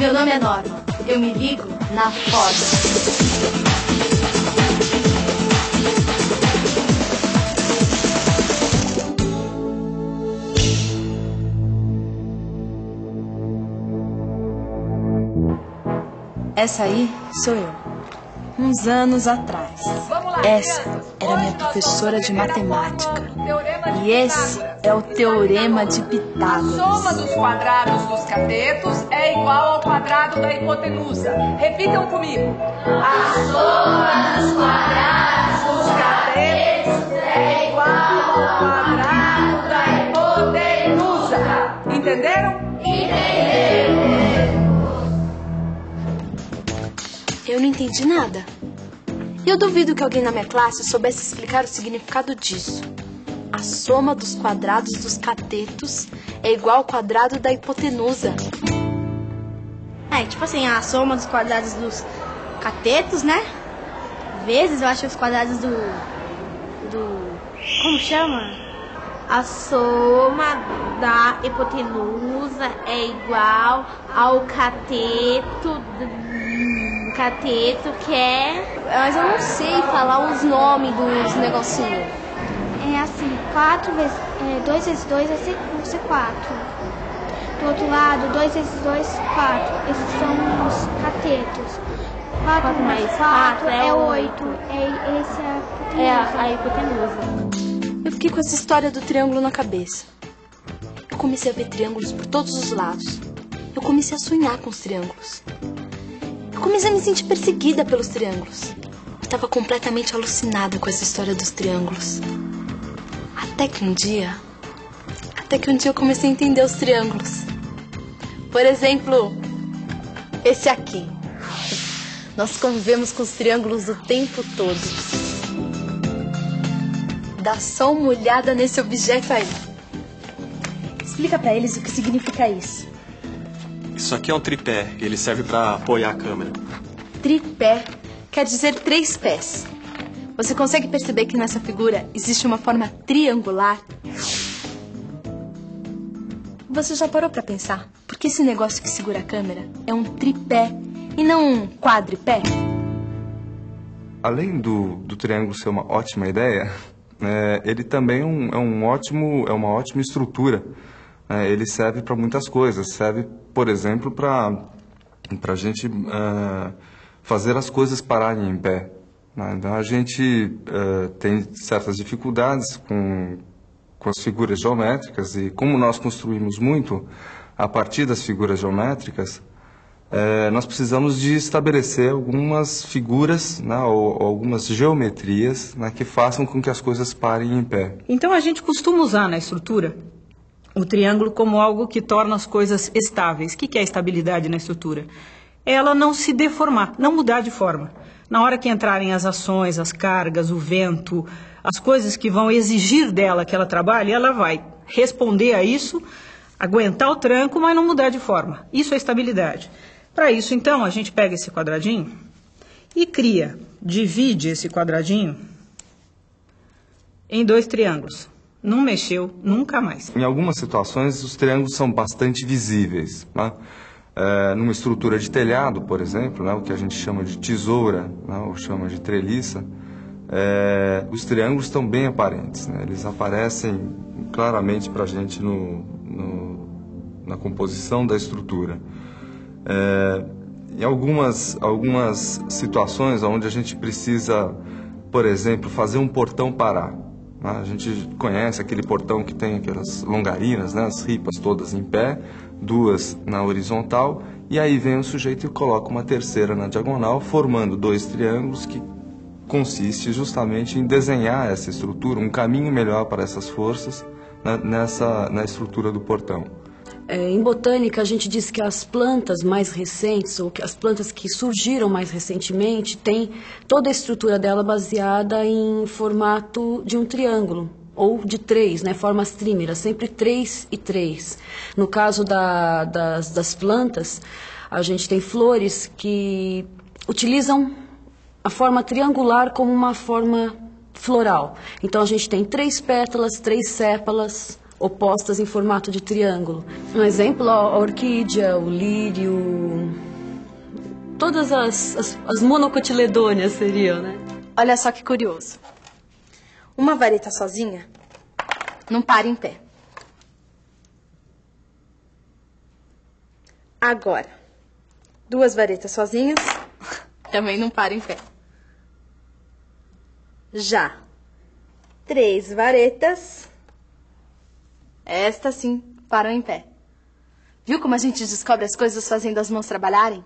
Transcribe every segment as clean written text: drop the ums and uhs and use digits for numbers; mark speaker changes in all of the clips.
Speaker 1: Meu nome é Norma. Eu me ligo na foda. Essa aí sou eu. Uns anos atrás. Essa era minha professora de matemática. E esse é o Teorema de Pitágoras.
Speaker 2: A soma dos quadrados dos catetos é igual ao quadrado da hipotenusa. Repitam comigo.
Speaker 1: A soma dos quadrados dos catetos é igual ao quadrado da hipotenusa.
Speaker 2: Entenderam?
Speaker 1: Entenderam.
Speaker 3: Eu não entendi nada. E eu duvido que alguém na minha classe soubesse explicar o significado disso. A soma dos quadrados dos catetos é igual ao quadrado da hipotenusa.
Speaker 4: Tipo assim, a soma dos quadrados dos catetos, né? Vezes, eu acho, os quadrados do... Como chama?
Speaker 5: A soma da hipotenusa é igual ao cateto que é...
Speaker 4: Mas eu não sei falar os nomes dos negocinhos.
Speaker 6: É assim, 2 vezes 2 vai ser 4. Do outro lado, 2 vezes 2, 4. Esses são os catetos. 4 mais 4 é 8. Esse é a hipotenusa.
Speaker 3: Eu fiquei com essa história do triângulo na cabeça. Eu comecei a ver triângulos por todos os lados. Eu comecei a sonhar com os triângulos. Eu comecei a me sentir perseguida pelos triângulos. Eu estava completamente alucinada com essa história dos triângulos. Até que um dia eu comecei a entender os triângulos. Por exemplo, esse aqui. Nós convivemos com os triângulos o tempo todo. Dá só uma olhada nesse objeto aí. Explica pra eles o que significa isso.
Speaker 7: Isso aqui é um tripé. Ele serve pra apoiar a câmera.
Speaker 3: Tripé quer dizer 3 pés. Você consegue perceber que nessa figura existe uma forma triangular? Você já parou pra pensar por que esse negócio que segura a câmera é um tripé e não um quadripé?
Speaker 8: Além do triângulo ser uma ótima ideia, ele também é uma ótima estrutura. Ele serve para muitas coisas. Serve, por exemplo, para a gente fazer as coisas pararem em pé. Então a gente tem certas dificuldades com as figuras geométricas, e como nós construímos muito a partir das figuras geométricas, nós precisamos de estabelecer algumas figuras, ou algumas geometrias, que façam com que as coisas parem em pé.
Speaker 9: Então a gente costuma usar na estrutura o triângulo como algo que torna as coisas estáveis. O que é estabilidade na estrutura? Ela não se deformar, não mudar de forma. Na hora que entrarem as ações, as cargas, o vento, as coisas que vão exigir dela que ela trabalhe, ela vai responder a isso, aguentar o tranco, mas não mudar de forma. Isso é estabilidade. Para isso, então, a gente pega esse quadradinho e divide esse quadradinho em 2 triângulos. Não mexeu nunca mais.
Speaker 8: Em algumas situações, os triângulos são bastante visíveis, numa estrutura de telhado, por exemplo, o que a gente chama de tesoura, ou chama de treliça, os triângulos estão bem aparentes. Eles aparecem claramente para a gente na composição da estrutura. Em algumas situações onde a gente precisa, por exemplo, fazer um portão parar. A gente conhece aquele portão que tem aquelas longarinas, as ripas todas em pé, 2 na horizontal, e aí vem o sujeito e coloca uma terceira na diagonal, formando 2 triângulos, que consiste justamente em desenhar essa estrutura, um caminho melhor para essas forças na estrutura do portão.
Speaker 10: Em botânica, a gente diz que as plantas mais recentes, ou que as plantas que surgiram mais recentemente, têm toda a estrutura dela baseada em formato de um triângulo, ou de 3, formas trímeras, sempre 3 e 3. No caso das plantas, a gente tem flores que utilizam a forma triangular como uma forma floral. Então a gente tem 3 pétalas, 3 sépalas, opostas em formato de triângulo. Um exemplo, a orquídea, o lírio, todas as monocotiledôneas seriam, né?
Speaker 1: Olha só que curioso. Uma vareta sozinha não para em pé. Agora, 2 varetas sozinhas também não para em pé. Já 3 varetas, estas sim param em pé. Viu como a gente descobre as coisas fazendo as mãos trabalharem?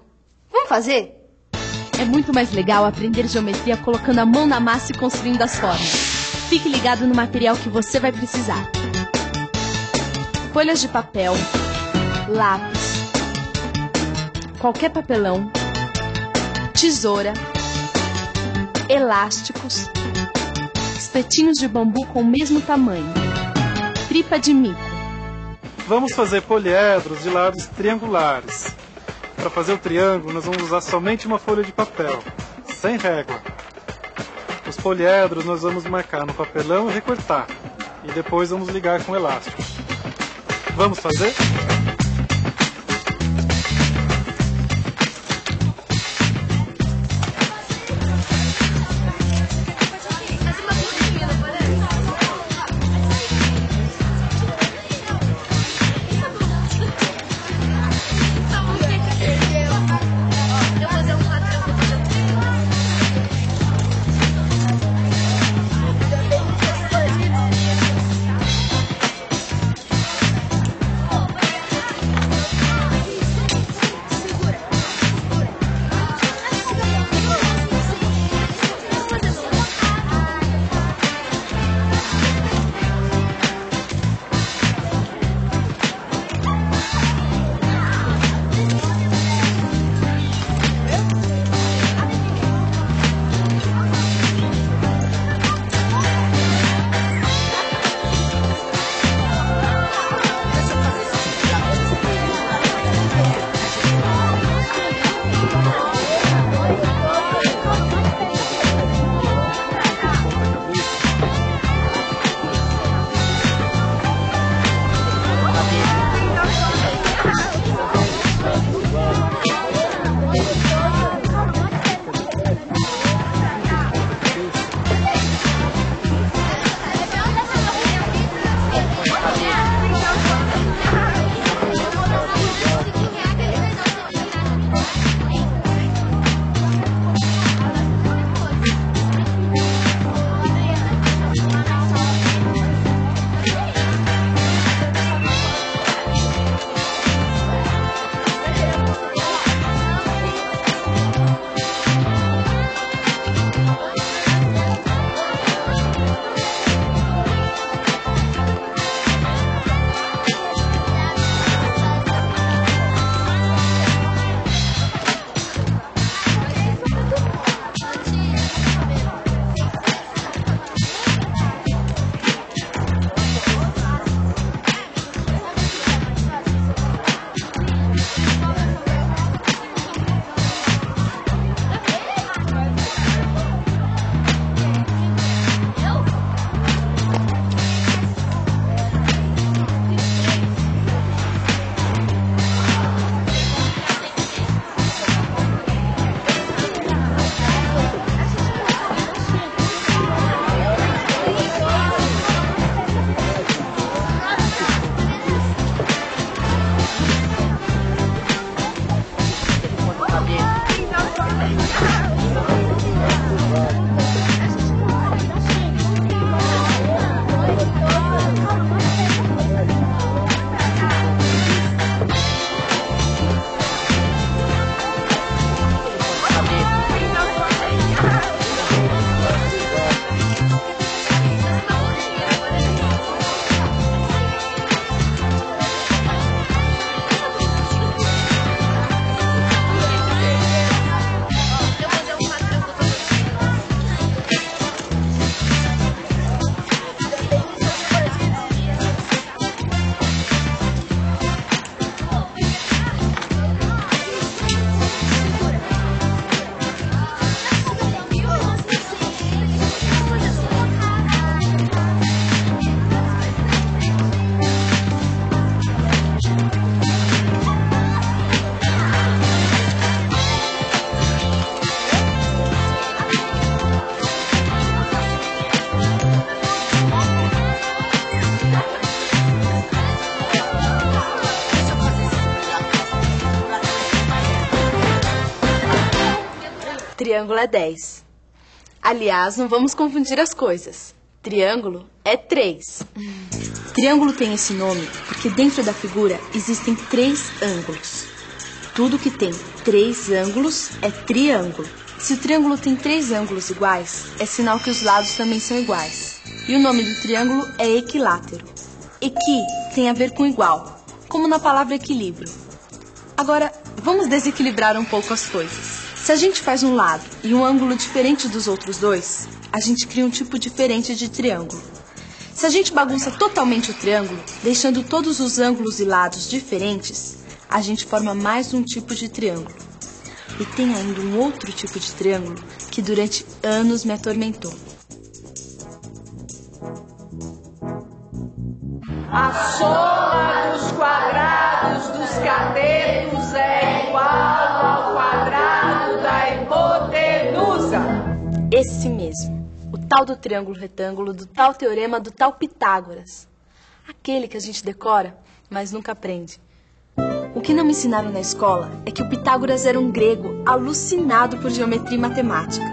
Speaker 1: Vamos fazer?
Speaker 11: É muito mais legal aprender geometria colocando a mão na massa e construindo as formas. Fique ligado no material que você vai precisar. Folhas de papel, lápis, qualquer papelão, tesoura, elásticos, espetinhos de bambu com o mesmo tamanho, tripa de mico.
Speaker 12: Vamos fazer poliedros de lados triangulares. Para fazer o triângulo, nós vamos usar somente uma folha de papel, sem régua. Os poliedros nós vamos marcar no papelão e recortar. E depois vamos ligar com elástico. Vamos fazer?
Speaker 1: triângulo é 10. Aliás, não vamos confundir as coisas. Triângulo é 3. Triângulo tem esse nome porque dentro da figura existem 3 ângulos. Tudo que tem 3 ângulos é triângulo. Se o triângulo tem 3 ângulos iguais, é sinal que os lados também são iguais. E o nome do triângulo é equilátero. Equi tem a ver com igual, como na palavra equilíbrio. Agora, vamos desequilibrar um pouco as coisas. Se a gente faz um lado e um ângulo diferente dos outros dois, a gente cria um tipo diferente de triângulo. Se a gente bagunça totalmente o triângulo, deixando todos os ângulos e lados diferentes, a gente forma mais um tipo de triângulo. E tem ainda um outro tipo de triângulo que durante anos me atormentou.
Speaker 2: A soma dos quadrados dos catetos é igual ao quadrado da hipotenusa.
Speaker 1: Esse mesmo, o tal do triângulo retângulo, do tal teorema, do tal Pitágoras. Aquele que a gente decora, mas nunca aprende. O que não me ensinaram na escola é que o Pitágoras era um grego alucinado por geometria e matemática.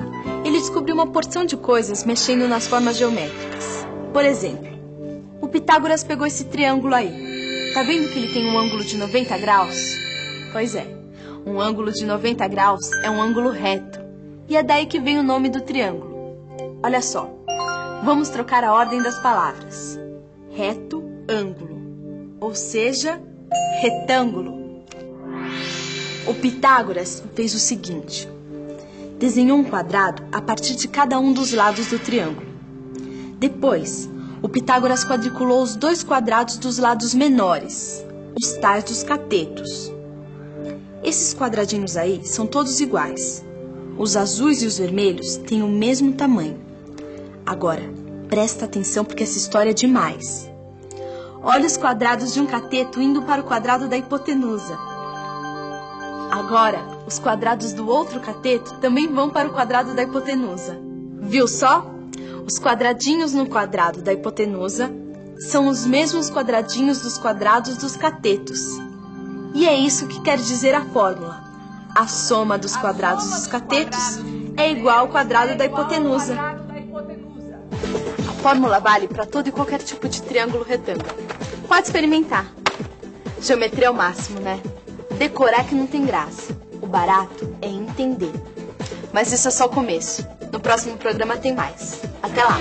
Speaker 1: Ele descobriu uma porção de coisas mexendo nas formas geométricas. Por exemplo, o Pitágoras pegou esse triângulo aí. Tá vendo que ele tem um ângulo de 90 graus? Pois é, um ângulo de 90 graus é um ângulo reto. E é daí que vem o nome do triângulo. Olha só, vamos trocar a ordem das palavras. Reto, ângulo. Ou seja, retângulo. O Pitágoras fez o seguinte: desenhou um quadrado a partir de cada um dos lados do triângulo. Depois, o Pitágoras quadriculou os 2 quadrados dos lados menores, os tais dos catetos. Esses quadradinhos aí são todos iguais. Os azuis e os vermelhos têm o mesmo tamanho. Agora, presta atenção porque essa história é demais. Olha os quadrados de um cateto indo para o quadrado da hipotenusa. Agora, os quadrados do outro cateto também vão para o quadrado da hipotenusa. Viu só? Os quadradinhos no quadrado da hipotenusa são os mesmos quadradinhos dos quadrados dos catetos. E é isso que quer dizer a fórmula. A soma dos quadrados dos catetos é igual ao quadrado da hipotenusa. A fórmula vale para todo e qualquer tipo de triângulo retângulo. Pode experimentar. Geometria é o máximo, né? Decorar que não tem graça. O barato é entender. Mas isso é só o começo. No próximo programa tem mais. Até lá!